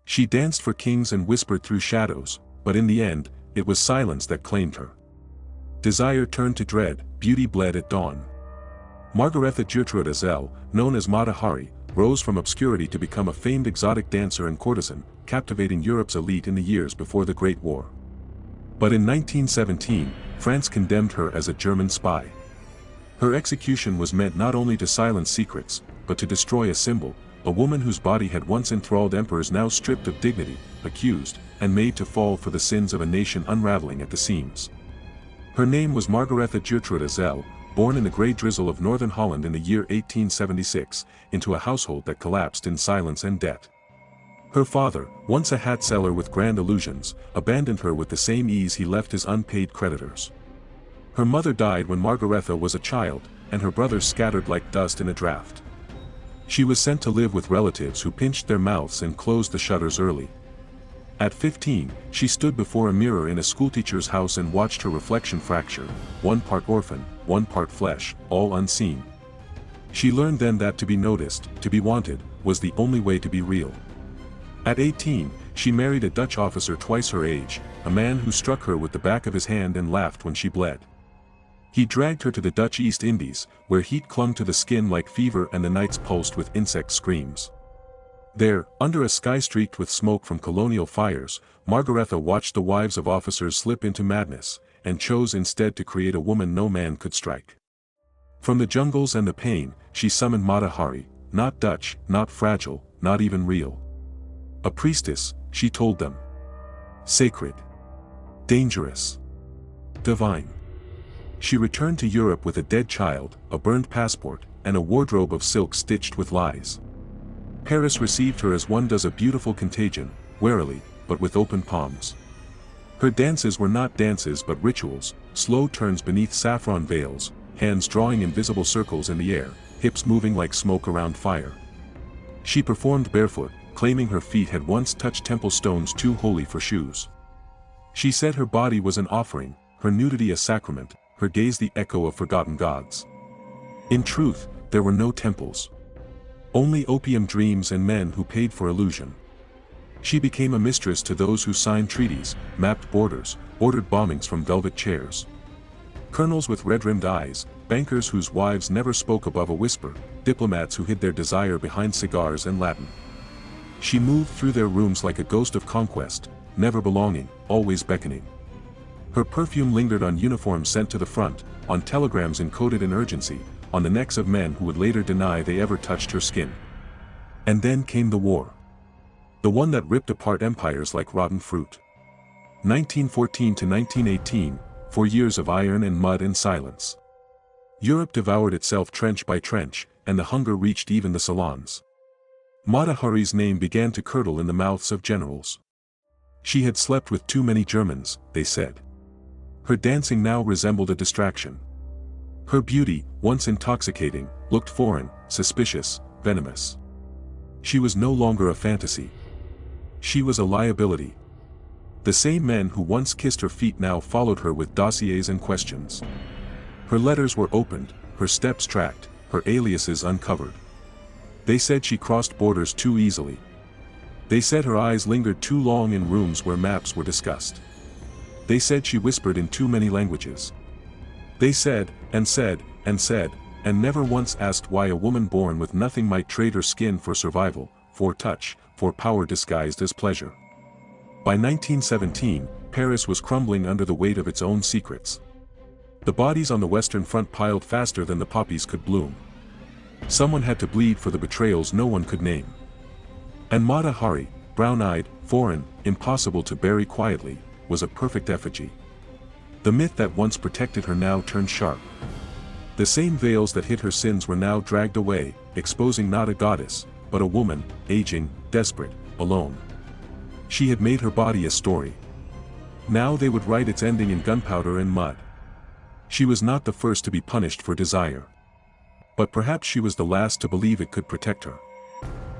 She danced for kings and whispered through shadows, but in the end, it was silence that claimed her. Desire turned to dread, beauty bled at dawn. Margaretha Zelle, known as Mata Hari, rose from obscurity to become a famed exotic dancer and courtesan, captivating Europe's elite in the years before the Great War. But in 1917, France condemned her as a German spy. Her execution was meant not only to silence secrets, but to destroy a symbol, a woman whose body had once enthralled emperors now stripped of dignity, accused, and made to fall for the sins of a nation unraveling at the seams. Her name was Margaretha Zelle, born in the grey drizzle of northern Holland in the year 1876, into a household that collapsed in silence and debt. Her father, once a hat seller with grand illusions, abandoned her with the same ease he left his unpaid creditors. Her mother died when Margaretha was a child, and her brothers scattered like dust in a draft. She was sent to live with relatives who pinched their mouths and closed the shutters early. At 15, she stood before a mirror in a schoolteacher's house and watched her reflection fracture, one part orphan, one part flesh, all unseen. She learned then that to be noticed, to be wanted, was the only way to be real. At 18, she married a Dutch officer twice her age, a man who struck her with the back of his hand and laughed when she bled. He dragged her to the Dutch East Indies, where heat clung to the skin like fever and the nights pulsed with insect screams. There, under a sky streaked with smoke from colonial fires, Margaretha watched the wives of officers slip into madness, and chose instead to create a woman no man could strike. From the jungles and the pain, she summoned Mata Hari, not Dutch, not fragile, not even real. A priestess, she told them. Sacred. Dangerous. Divine. She returned to Europe with a dead child, a burned passport, and a wardrobe of silk stitched with lies. Paris received her as one does a beautiful contagion, warily, but with open palms. Her dances were not dances but rituals, slow turns beneath saffron veils, hands drawing invisible circles in the air, hips moving like smoke around fire. She performed barefoot, claiming her feet had once touched temple stones too holy for shoes. She said her body was an offering, her nudity a sacrament, her gaze the echo of forgotten gods. In truth, there were no temples. Only opium dreams and men who paid for illusion. She became a mistress to those who signed treaties, mapped borders, ordered bombings from velvet chairs. Colonels with red-rimmed eyes, bankers whose wives never spoke above a whisper, diplomats who hid their desire behind cigars and Latin. She moved through their rooms like a ghost of conquest, never belonging, always beckoning. Her perfume lingered on uniforms sent to the front, on telegrams encoded in urgency, on the necks of men who would later deny they ever touched her skin. And then came the war. The one that ripped apart empires like rotten fruit. 1914 to 1918, 4 years of iron and mud and silence. Europe devoured itself trench by trench, and the hunger reached even the salons. Mata Hari's name began to curdle in the mouths of generals. She had slept with too many Germans, they said. Her dancing now resembled a distraction. Her beauty, once intoxicating, looked foreign, suspicious, venomous. She was no longer a fantasy. She was a liability. The same men who once kissed her feet now followed her with dossiers and questions. Her letters were opened, her steps tracked, her aliases uncovered. They said she crossed borders too easily. They said her eyes lingered too long in rooms where maps were discussed. They said she whispered in too many languages. They said, and said, and said, and never once asked why a woman born with nothing might trade her skin for survival, for touch, for power disguised as pleasure. By 1917, Paris was crumbling under the weight of its own secrets. The bodies on the Western Front piled faster than the poppies could bloom. Someone had to bleed for the betrayals no one could name. And Mata Hari, brown-eyed, foreign, impossible to bury quietly, was a perfect effigy. The myth that once protected her now turned sharp. The same veils that hid her sins were now dragged away, exposing not a goddess, but a woman, aging, desperate, alone. She had made her body a story. Now they would write its ending in gunpowder and mud. She was not the first to be punished for desire. But perhaps she was the last to believe it could protect her.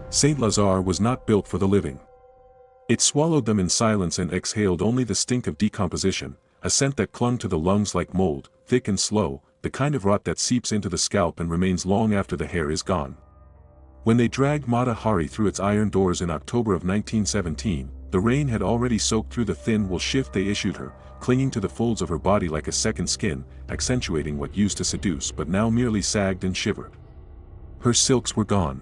Saint-Lazare was not built for the living. It swallowed them in silence and exhaled only the stink of decomposition, a scent that clung to the lungs like mold, thick and slow, the kind of rot that seeps into the scalp and remains long after the hair is gone. When they dragged Mata Hari through its iron doors in October of 1917, the rain had already soaked through the thin wool shift they issued her, clinging to the folds of her body like a second skin, accentuating what used to seduce but now merely sagged and shivered. Her silks were gone.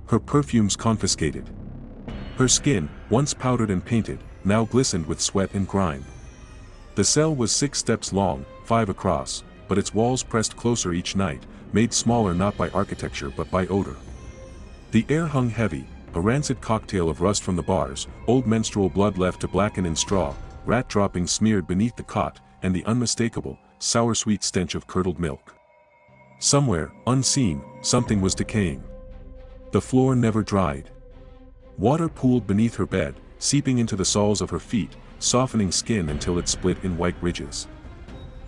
Her perfumes confiscated. Her skin, once powdered and painted, now glistened with sweat and grime. The cell was 6 steps long, 5 across, but its walls pressed closer each night, made smaller not by architecture but by odor. The air hung heavy, a rancid cocktail of rust from the bars, old menstrual blood left to blacken in straw, rat droppings smeared beneath the cot, and the unmistakable, sour-sweet stench of curdled milk. Somewhere, unseen, something was decaying. The floor never dried. Water pooled beneath her bed, seeping into the soles of her feet, softening skin until it split in white ridges.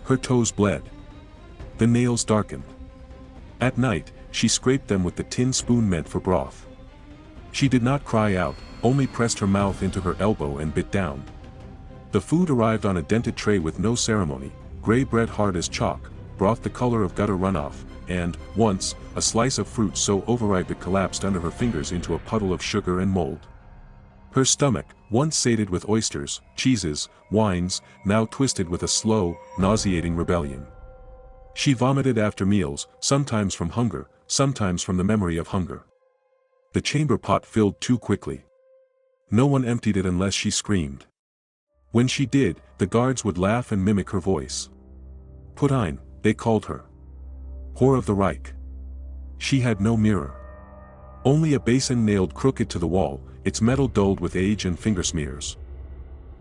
Her toes bled. The nails darkened. At night, she scraped them with the tin spoon meant for broth. She did not cry out, only pressed her mouth into her elbow and bit down. The food arrived on a dented tray with no ceremony, gray bread hard as chalk, broth the color of gutter runoff, and, once, a slice of fruit so overripe it collapsed under her fingers into a puddle of sugar and mold. Her stomach, once sated with oysters, cheeses, wines, now twisted with a slow, nauseating rebellion. She vomited after meals, sometimes from hunger, sometimes from the memory of hunger. The chamber pot filled too quickly. No one emptied it unless she screamed. When she did, the guards would laugh and mimic her voice. Putin, they called her. Whore of the Reich. She had no mirror. Only a basin nailed crooked to the wall, its metal dulled with age and finger smears.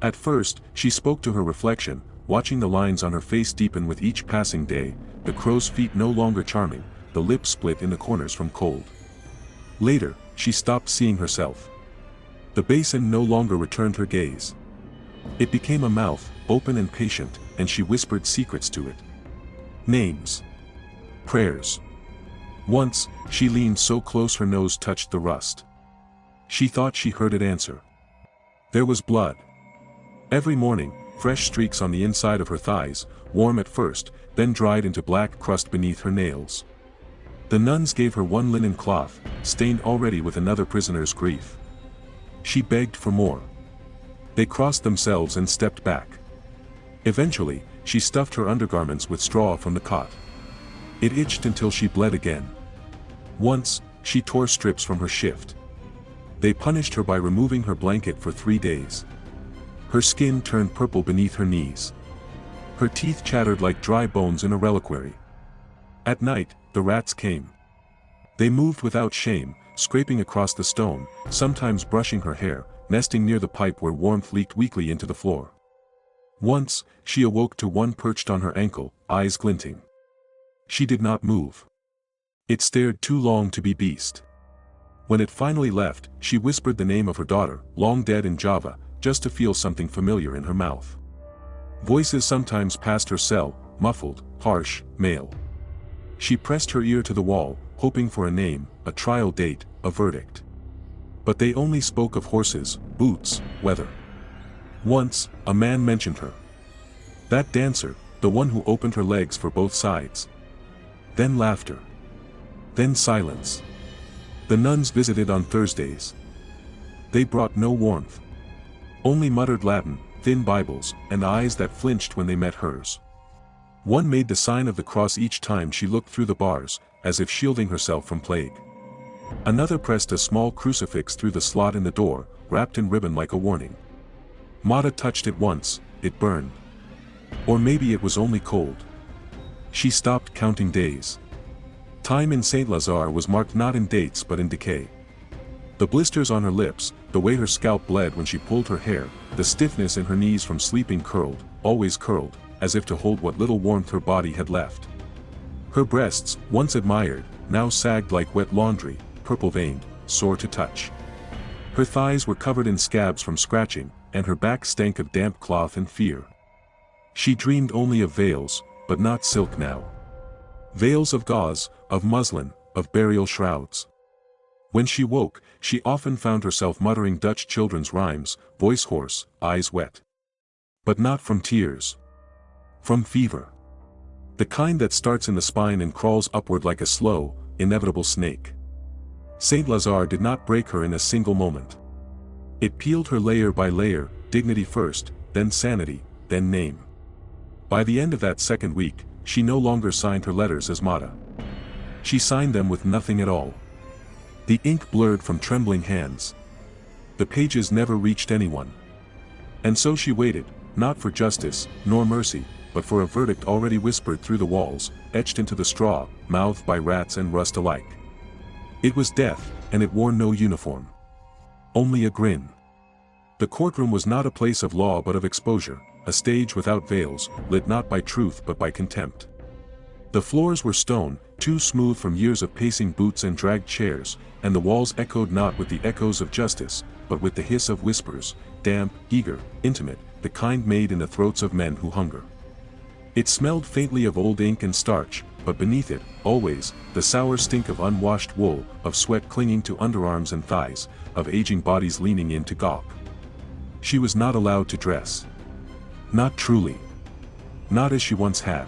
At first, she spoke to her reflection, watching the lines on her face deepen with each passing day, the crow's feet no longer charming, the lips split in the corners from cold. Later, she stopped seeing herself. The basin no longer returned her gaze. It became a mouth, open and patient, and she whispered secrets to it. Names. Prayers. Once, she leaned so close her nose touched the rust. She thought she heard it answer. There was blood. Every morning, fresh streaks on the inside of her thighs, warm at first, then dried into black crust beneath her nails. The nuns gave her one linen cloth, stained already with another prisoner's grief. She begged for more. They crossed themselves and stepped back. Eventually, she stuffed her undergarments with straw from the cot. It itched until she bled again. Once, she tore strips from her shift. They punished her by removing her blanket for 3 days. Her skin turned purple beneath her knees. Her teeth chattered like dry bones in a reliquary. At night, the rats came. They moved without shame, scraping across the stone, sometimes brushing her hair, nesting near the pipe where warmth leaked weakly into the floor. Once, she awoke to one perched on her ankle, eyes glinting. She did not move. It stared too long to be beast. When it finally left, she whispered the name of her daughter, long dead in Java, just to feel something familiar in her mouth. Voices sometimes passed her cell, muffled, harsh, male. She pressed her ear to the wall, hoping for a name, a trial date, a verdict. But they only spoke of horses, boots, weather. Once, a man mentioned her. That dancer, the one who opened her legs for both sides. Then laughter. Then silence. The nuns visited on Thursdays. They brought no warmth. Only muttered Latin, thin Bibles, and eyes that flinched when they met hers. One made the sign of the cross each time she looked through the bars, as if shielding herself from plague. Another pressed a small crucifix through the slot in the door, wrapped in ribbon like a warning. Mata touched it once, it burned. Or maybe it was only cold. She stopped counting days. Time in Saint-Lazare was marked not in dates but in decay. The blisters on her lips, the way her scalp bled when she pulled her hair, the stiffness in her knees from sleeping curled, always curled, as if to hold what little warmth her body had left. Her breasts, once admired, now sagged like wet laundry, purple-veined, sore to touch. Her thighs were covered in scabs from scratching, and her back stank of damp cloth and fear. She dreamed only of veils, but not silk now. Veils of gauze, of muslin, of burial shrouds. When she woke, she often found herself muttering Dutch children's rhymes, voice hoarse, eyes wet. But not from tears. From fever. The kind that starts in the spine and crawls upward like a slow, inevitable snake. Saint-Lazare did not break her in a single moment. It peeled her layer by layer, dignity first, then sanity, then name. By the end of that second week, she no longer signed her letters as Mata. She signed them with nothing at all. The ink blurred from trembling hands. The pages never reached anyone. And so she waited, not for justice, nor mercy, but for a verdict already whispered through the walls, etched into the straw, mouthed by rats and rust alike. It was death, and it wore no uniform. Only a grin. The courtroom was not a place of law but of exposure, a stage without veils, lit not by truth but by contempt. The floors were stone, too smooth from years of pacing boots and dragged chairs, and the walls echoed not with the echoes of justice, but with the hiss of whispers, damp, eager, intimate, the kind made in the throats of men who hunger. It smelled faintly of old ink and starch, but beneath it, always, the sour stink of unwashed wool, of sweat clinging to underarms and thighs, of aging bodies leaning in to gawp. She was not allowed to dress. Not truly. Not as she once had.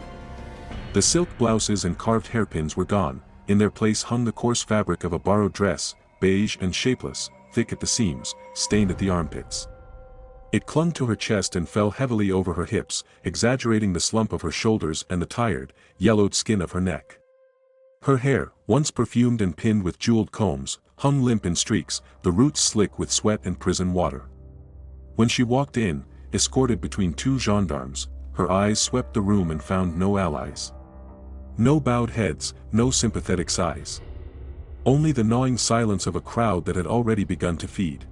The silk blouses and carved hairpins were gone, in their place hung the coarse fabric of a borrowed dress, beige and shapeless, thick at the seams, stained at the armpits. It clung to her chest and fell heavily over her hips, exaggerating the slump of her shoulders and the tired, yellowed skin of her neck. Her hair, once perfumed and pinned with jeweled combs, hung limp in streaks, the roots slick with sweat and prison water. When she walked in, escorted between two gendarmes, her eyes swept the room and found no allies. No bowed heads, no sympathetic sighs. Only the gnawing silence of a crowd that had already begun to feed.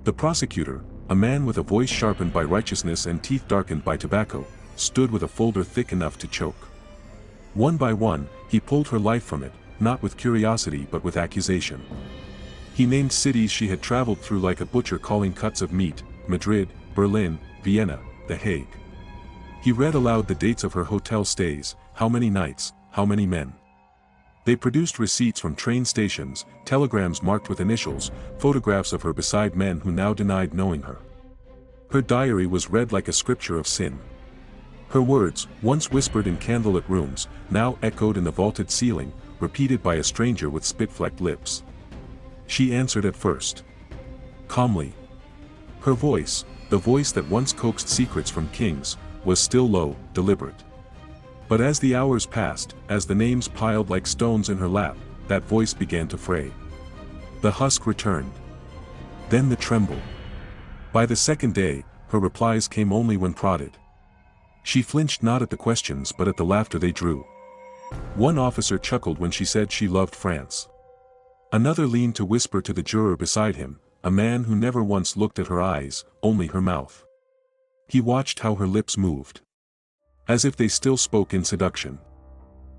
The prosecutor, a man with a voice sharpened by righteousness and teeth darkened by tobacco, stood with a folder thick enough to choke. One by one, he pulled her life from it, not with curiosity but with accusation. He named cities she had traveled through like a butcher calling cuts of meat: Madrid, Berlin, Vienna, The Hague. He read aloud the dates of her hotel stays, how many nights, how many men. They produced receipts from train stations, telegrams marked with initials, photographs of her beside men who now denied knowing her. Her diary was read like a scripture of sin. Her words, once whispered in candlelit rooms, now echoed in the vaulted ceiling, repeated by a stranger with spit-flecked lips. She answered at first. Calmly. Her voice, the voice that once coaxed secrets from kings, was still low, deliberate. But as the hours passed, as the names piled like stones in her lap, that voice began to fray. The husk returned. Then the tremble. By the second day, her replies came only when prodded. She flinched not at the questions but at the laughter they drew. One officer chuckled when she said she loved France. Another leaned to whisper to the juror beside him, a man who never once looked at her eyes, only her mouth. He watched how her lips moved. As if they still spoke in seduction.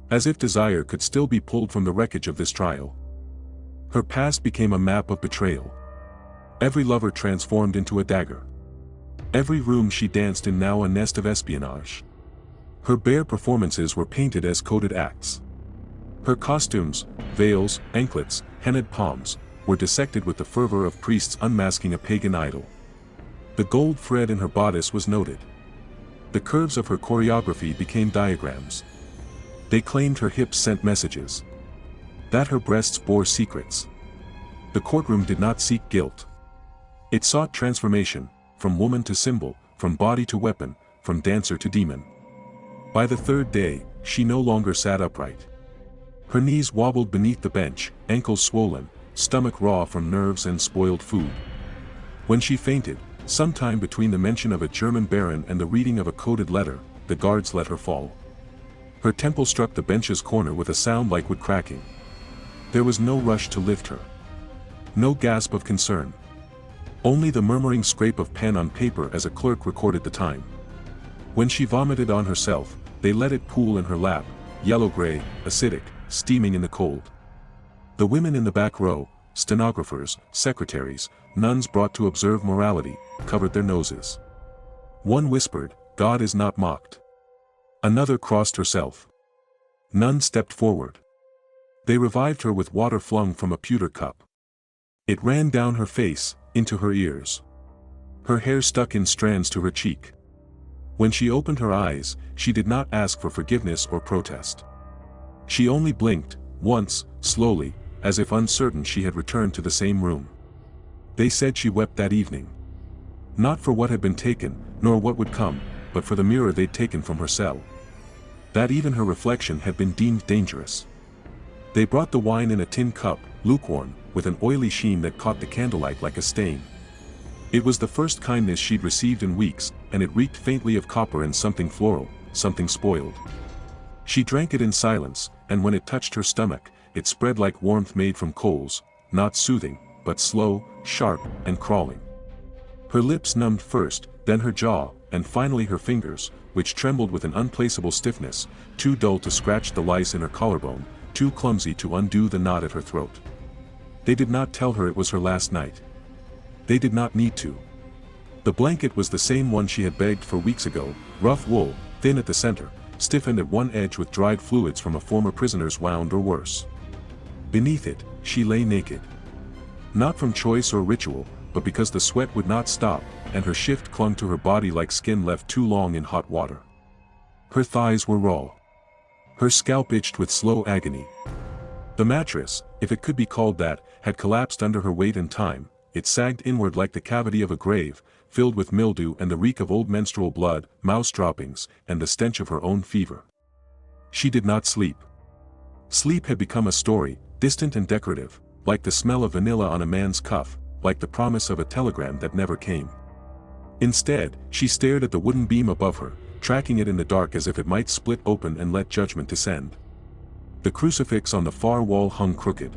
As if desire could still be pulled from the wreckage of this trial. Her past became a map of betrayal. Every lover transformed into a dagger. Every room she danced in now a nest of espionage. Her bare performances were painted as coded acts. Her costumes, veils, anklets, henna'd palms, were dissected with the fervor of priests unmasking a pagan idol. The gold thread in her bodice was noted. The curves of her choreography became diagrams. They claimed her hips sent messages. That her breasts bore secrets. The courtroom did not seek guilt. It sought transformation, from woman to symbol, from body to weapon, from dancer to demon. By the third day, she no longer sat upright. Her knees wobbled beneath the bench, ankles swollen, stomach raw from nerves and spoiled food. When she fainted, sometime between the mention of a German baron and the reading of a coded letter, the guards let her fall. Her temple struck the bench's corner with a sound like wood cracking. There was no rush to lift her. No gasp of concern. Only the murmuring scrape of pen on paper as a clerk recorded the time. When she vomited on herself, they let it pool in her lap, yellow-gray, acidic, steaming in the cold. The women in the back row, stenographers, secretaries, nuns brought to observe morality, covered their noses. One whispered, "God is not mocked." Another crossed herself. None stepped forward. They revived her with water flung from a pewter cup. It ran down her face, into her ears. Her hair stuck in strands to her cheek. When she opened her eyes, she did not ask for forgiveness or protest. She only blinked, once, slowly, as if uncertain she had returned to the same room. They said she wept that evening. Not for what had been taken, nor what would come, but for the mirror they'd taken from her cell. That even her reflection had been deemed dangerous. They brought the wine in a tin cup, lukewarm, with an oily sheen that caught the candlelight like a stain. It was the first kindness she'd received in weeks, and it reeked faintly of copper and something floral, something spoiled. She drank it in silence, and when it touched her stomach, it spread like warmth made from coals, not soothing, but slow, sharp, and crawling. Her lips numbed first, then her jaw, and finally her fingers, which trembled with an unplaceable stiffness, too dull to scratch the lice in her collarbone, too clumsy to undo the knot at her throat. They did not tell her it was her last night. They did not need to. The blanket was the same one she had begged for weeks ago, rough wool, thin at the center, stiffened at one edge with dried fluids from a former prisoner's wound or worse. Beneath it, she lay naked. Not from choice or ritual, but because the sweat would not stop, and her shift clung to her body like skin left too long in hot water. Her thighs were raw. Her scalp itched with slow agony. The mattress, if it could be called that, had collapsed under her weight and time. It sagged inward like the cavity of a grave, filled with mildew and the reek of old menstrual blood, mouse droppings, and the stench of her own fever. She did not sleep. Sleep had become a story, distant and decorative, like the smell of vanilla on a man's cuff, like the promise of a telegram that never came. Instead, she stared at the wooden beam above her, tracking it in the dark as if it might split open and let judgment descend. The crucifix on the far wall hung crooked.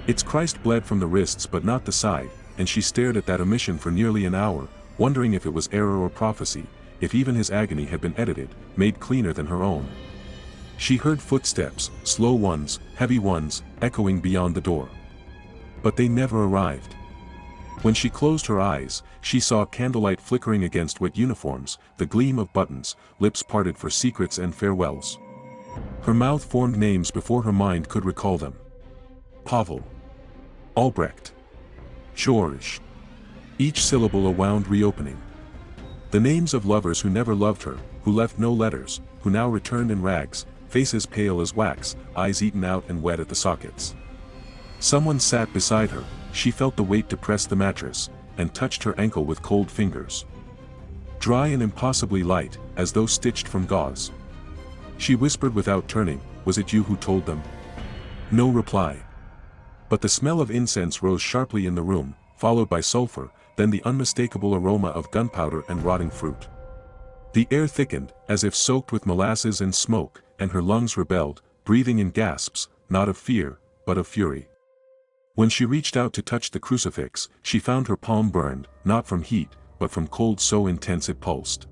Its Christ bled from the wrists but not the side, and she stared at that omission for nearly an hour, wondering if it was error or prophecy, if even his agony had been edited, made cleaner than her own. She heard footsteps, slow ones, heavy ones, echoing beyond the door. But they never arrived. When she closed her eyes, she saw candlelight flickering against wet uniforms, the gleam of buttons, lips parted for secrets and farewells. Her mouth formed names before her mind could recall them. Pavel. Albrecht. George. Each syllable a wound reopening. The names of lovers who never loved her, who left no letters, who now returned in rags, faces pale as wax, eyes eaten out and wet at the sockets. Someone sat beside her, she felt the weight depress the mattress, and touched her ankle with cold fingers. Dry and impossibly light, as though stitched from gauze. She whispered without turning, "Was it you who told them?" No reply. But the smell of incense rose sharply in the room, followed by sulfur, then the unmistakable aroma of gunpowder and rotting fruit. The air thickened, as if soaked with molasses and smoke, and her lungs rebelled, breathing in gasps, not of fear, but of fury. When she reached out to touch the crucifix, she found her palm burned, not from heat, but from cold so intense it pulsed.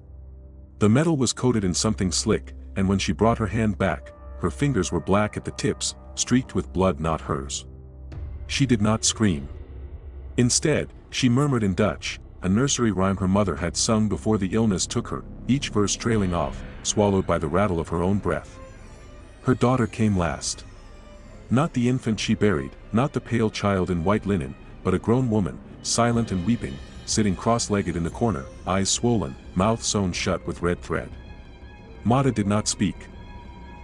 The metal was coated in something slick, and when she brought her hand back, her fingers were black at the tips, streaked with blood not hers. She did not scream. Instead, she murmured in Dutch, a nursery rhyme her mother had sung before the illness took her, each verse trailing off, swallowed by the rattle of her own breath. Her daughter came last. Not the infant she buried, not the pale child in white linen, but a grown woman, silent and weeping, sitting cross-legged in the corner, eyes swollen, mouth sewn shut with red thread. Mata did not speak.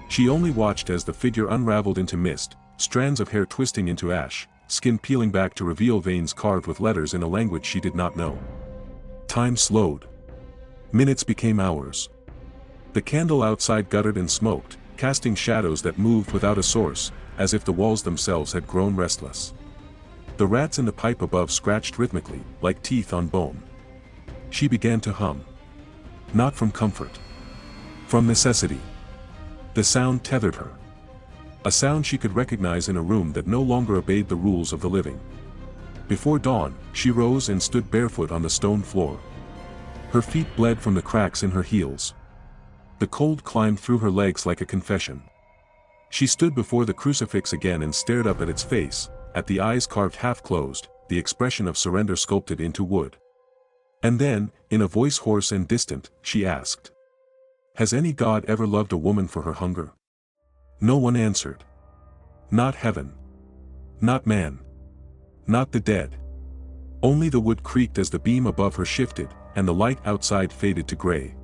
She only watched as the figure unraveled into mist, strands of hair twisting into ash, skin peeling back to reveal veins carved with letters in a language she did not know. Time slowed. Minutes became hours. The candle outside guttered and smoked, casting shadows that moved without a source, as if the walls themselves had grown restless. The rats in the pipe above scratched rhythmically, like teeth on bone. She began to hum. Not from comfort. From necessity. The sound tethered her. A sound she could recognize in a room that no longer obeyed the rules of the living. Before dawn, she rose and stood barefoot on the stone floor. Her feet bled from the cracks in her heels. The cold climbed through her legs like a confession. She stood before the crucifix again and stared up at its face, at the eyes carved half-closed, the expression of surrender sculpted into wood. And then, in a voice hoarse and distant, she asked, "Has any god ever loved a woman for her hunger?" No one answered. Not heaven. Not man. Not the dead. Only the wood creaked as the beam above her shifted, and the light outside faded to gray.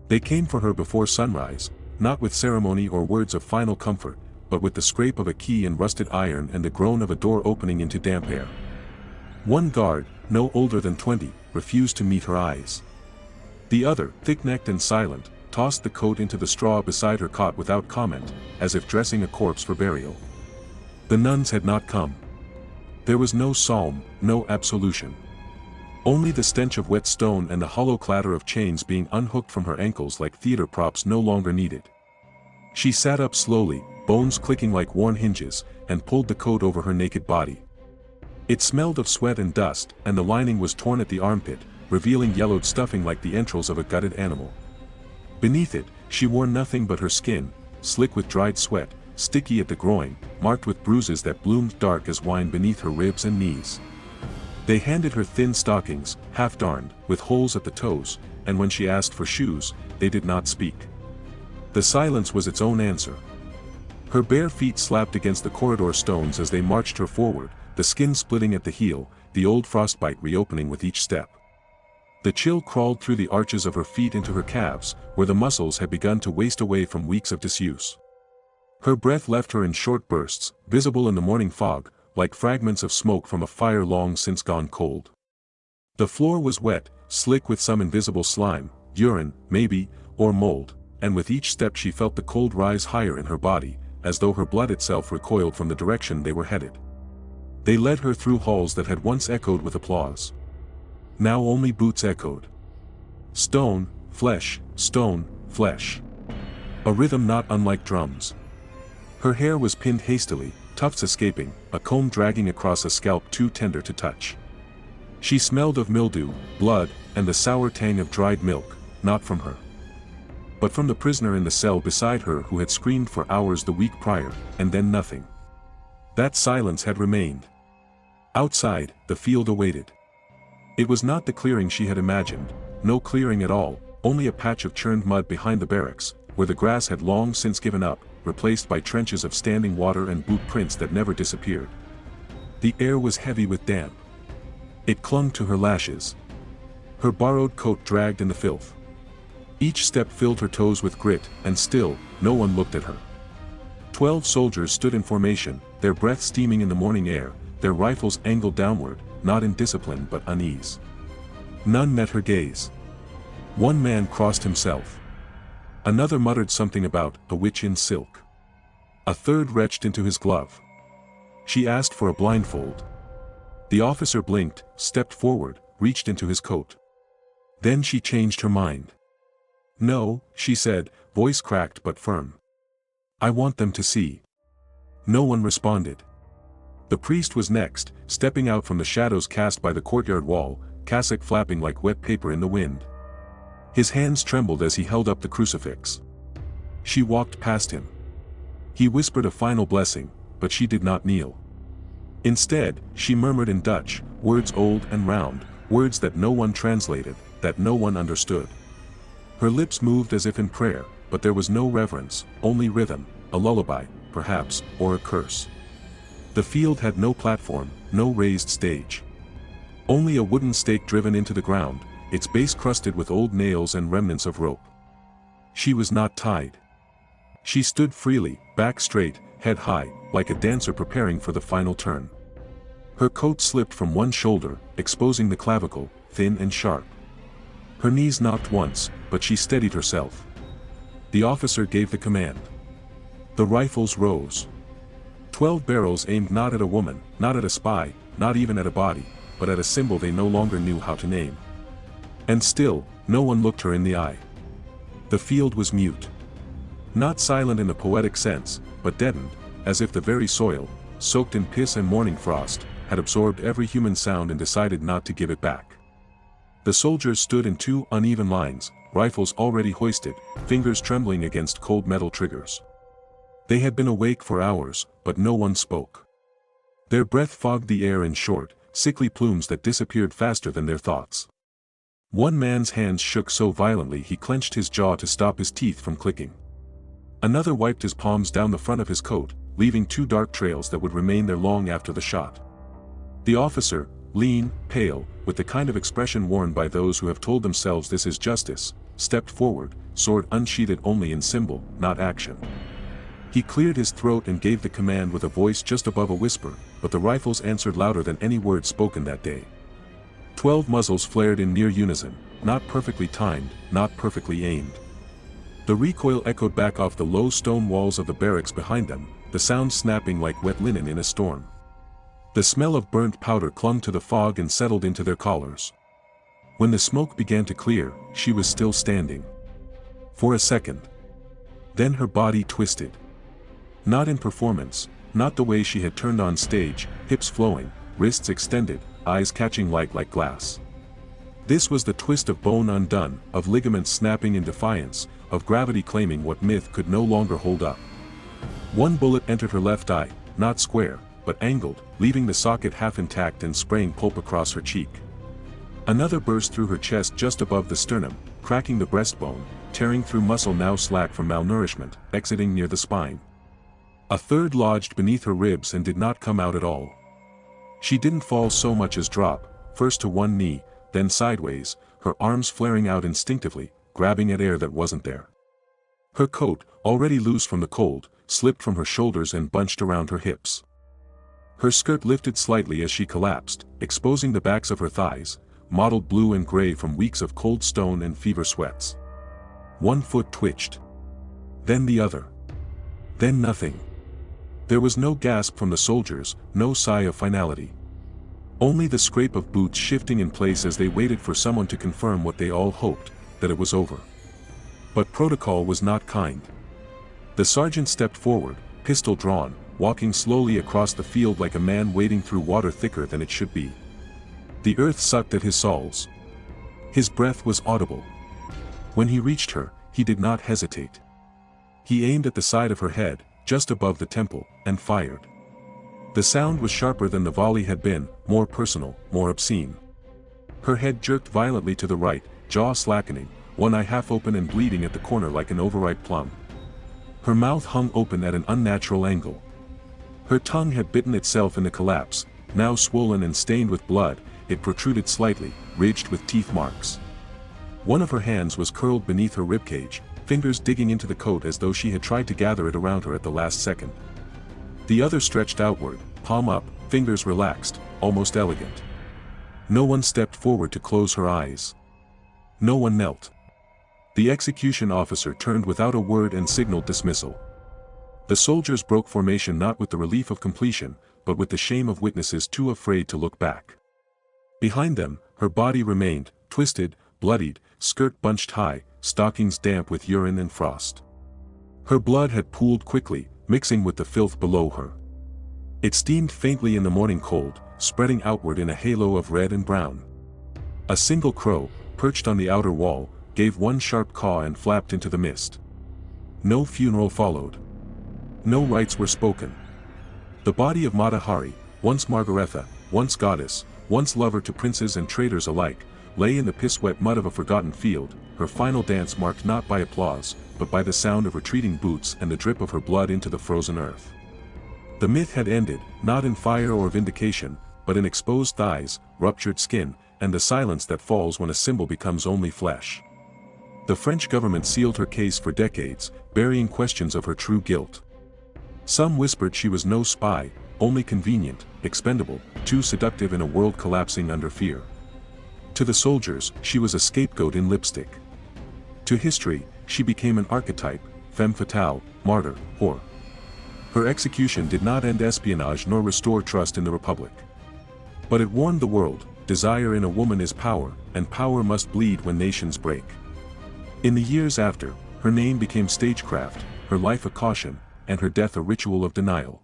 They came for her before sunrise, not with ceremony or words of final comfort, but with the scrape of a key in rusted iron and the groan of a door opening into damp air. One guard, no older than 20, refused to meet her eyes. The other, thick-necked and silent, tossed the coat into the straw beside her cot without comment, as if dressing a corpse for burial. The nuns had not come. There was no psalm, no absolution. Only the stench of wet stone and the hollow clatter of chains being unhooked from her ankles like theater props no longer needed. She sat up slowly, bones clicking like worn hinges, and pulled the coat over her naked body. It smelled of sweat and dust, and the lining was torn at the armpit, revealing yellowed stuffing like the entrails of a gutted animal. Beneath it, she wore nothing but her skin, slick with dried sweat, sticky at the groin, marked with bruises that bloomed dark as wine beneath her ribs and knees. They handed her thin stockings, half-darned, with holes at the toes, and when she asked for shoes, they did not speak. The silence was its own answer. Her bare feet slapped against the corridor stones as they marched her forward, the skin splitting at the heel, the old frostbite reopening with each step. The chill crawled through the arches of her feet into her calves, where the muscles had begun to waste away from weeks of disuse. Her breath left her in short bursts, visible in the morning fog, like fragments of smoke from a fire long since gone cold. The floor was wet, slick with some invisible slime, urine, maybe, or mold, and with each step she felt the cold rise higher in her body, as though her blood itself recoiled from the direction they were headed. They led her through halls that had once echoed with applause. Now only boots echoed. Stone, flesh, stone, flesh. A rhythm not unlike drums. Her hair was pinned hastily, tufts escaping, a comb dragging across a scalp too tender to touch. She smelled of mildew, blood, and the sour tang of dried milk, not from her, but from the prisoner in the cell beside her who had screamed for hours the week prior, and then nothing. That silence had remained. Outside, the field awaited. It was not the clearing she had imagined, no clearing at all, only a patch of churned mud behind the barracks, where the grass had long since given up, replaced by trenches of standing water and boot prints that never disappeared. The air was heavy with damp. It clung to her lashes. Her borrowed coat dragged in the filth. Each step filled her toes with grit, and still, no one looked at her. 12 soldiers stood in formation, their breath steaming in the morning air, their rifles angled downward, not in discipline but unease. None met her gaze. One man crossed himself. Another muttered something about a witch in silk. A third retched into his glove. She asked for a blindfold. The officer blinked, stepped forward, reached into his coat. Then she changed her mind. "No," she said, voice cracked but firm. "I want them to see." No one responded. The priest was next, stepping out from the shadows cast by the courtyard wall, cassock flapping like wet paper in the wind. His hands trembled as he held up the crucifix. She walked past him. He whispered a final blessing, but she did not kneel. Instead, she murmured in Dutch, words old and round, words that no one translated, that no one understood. Her lips moved as if in prayer, but there was no reverence, only rhythm, a lullaby, perhaps, or a curse. The field had no platform, no raised stage. Only a wooden stake driven into the ground, its base crusted with old nails and remnants of rope. She was not tied. She stood freely, back straight, head high, like a dancer preparing for the final turn. Her coat slipped from one shoulder, exposing the clavicle, thin and sharp. Her knees knocked once, but she steadied herself. The officer gave the command. The rifles rose. 12 barrels aimed not at a woman, not at a spy, not even at a body, but at a symbol they no longer knew how to name. And still, no one looked her in the eye. The field was mute. Not silent in the poetic sense, but deadened, as if the very soil, soaked in piss and morning frost, had absorbed every human sound and decided not to give it back. The soldiers stood in 2 uneven lines, rifles already hoisted, fingers trembling against cold metal triggers. They had been awake for hours, but no one spoke. Their breath fogged the air in short, sickly plumes that disappeared faster than their thoughts. One man's hands shook so violently he clenched his jaw to stop his teeth from clicking. Another wiped his palms down the front of his coat, leaving 2 dark trails that would remain there long after the shot. The officer, lean, pale, with the kind of expression worn by those who have told themselves this is justice, stepped forward, sword unsheathed only in symbol, not action. He cleared his throat and gave the command with a voice just above a whisper, but the rifles answered louder than any word spoken that day. 12 muzzles flared in near unison, not perfectly timed, not perfectly aimed. The recoil echoed back off the low stone walls of the barracks behind them, the sound snapping like wet linen in a storm. The smell of burnt powder clung to the fog and settled into their collars. When the smoke began to clear, she was still standing. For a second. Then her body twisted. Not in performance, not the way she had turned on stage, hips flowing, wrists extended, eyes catching light like glass. This was the twist of bone undone, of ligaments snapping in defiance, of gravity claiming what myth could no longer hold up. One bullet entered her left eye, not square, but angled, leaving the socket half intact and spraying pulp across her cheek. Another burst through her chest just above the sternum, cracking the breastbone, tearing through muscle now slack from malnourishment, exiting near the spine. A third lodged beneath her ribs and did not come out at all. She didn't fall so much as drop, first to one knee, then sideways, her arms flaring out instinctively, grabbing at air that wasn't there. Her coat, already loose from the cold, slipped from her shoulders and bunched around her hips. Her skirt lifted slightly as she collapsed, exposing the backs of her thighs, mottled blue and gray from weeks of cold stone and fever sweats. One foot twitched. Then the other. Then nothing. There was no gasp from the soldiers, no sigh of finality. Only the scrape of boots shifting in place as they waited for someone to confirm what they all hoped, that it was over. But protocol was not kind. The sergeant stepped forward, pistol drawn, walking slowly across the field like a man wading through water thicker than it should be. The earth sucked at his soles. His breath was audible. When he reached her, he did not hesitate. He aimed at the side of her head, just above the temple, and fired. The sound was sharper than the volley had been, more personal, more obscene. Her head jerked violently to the right, jaw slackening, one eye half open and bleeding at the corner like an overripe plum. Her mouth hung open at an unnatural angle. Her tongue had bitten itself in the collapse, now swollen and stained with blood, it protruded slightly, ridged with teeth marks. One of her hands was curled beneath her ribcage, fingers digging into the coat as though she had tried to gather it around her at the last second. The other stretched outward, palm up, fingers relaxed, almost elegant. No one stepped forward to close her eyes. No one knelt. The execution officer turned without a word and signaled dismissal. The soldiers broke formation not with the relief of completion, but with the shame of witnesses too afraid to look back. Behind them, her body remained, twisted, bloodied, skirt bunched high, stockings damp with urine and frost. Her blood had pooled quickly, mixing with the filth below her. It steamed faintly in the morning cold, spreading outward in a halo of red and brown. A single crow, perched on the outer wall, gave one sharp caw and flapped into the mist. No funeral followed. No rites were spoken. The body of Mata Hari, once Margaretha, once goddess, once lover to princes and traitors alike, lay in the piss-wet mud of a forgotten field, her final dance marked not by applause, but by the sound of retreating boots and the drip of her blood into the frozen earth. The myth had ended, not in fire or vindication, but in exposed thighs, ruptured skin, and the silence that falls when a symbol becomes only flesh. The French government sealed her case for decades, burying questions of her true guilt. Some whispered she was no spy, only convenient, expendable, too seductive in a world collapsing under fear. To the soldiers, she was a scapegoat in lipstick. To history, she became an archetype, femme fatale, martyr, whore. Her execution did not end espionage nor restore trust in the Republic. But it warned the world, desire in a woman is power, and power must bleed when nations break. In the years after, her name became stagecraft, her life a caution, and her death a ritual of denial.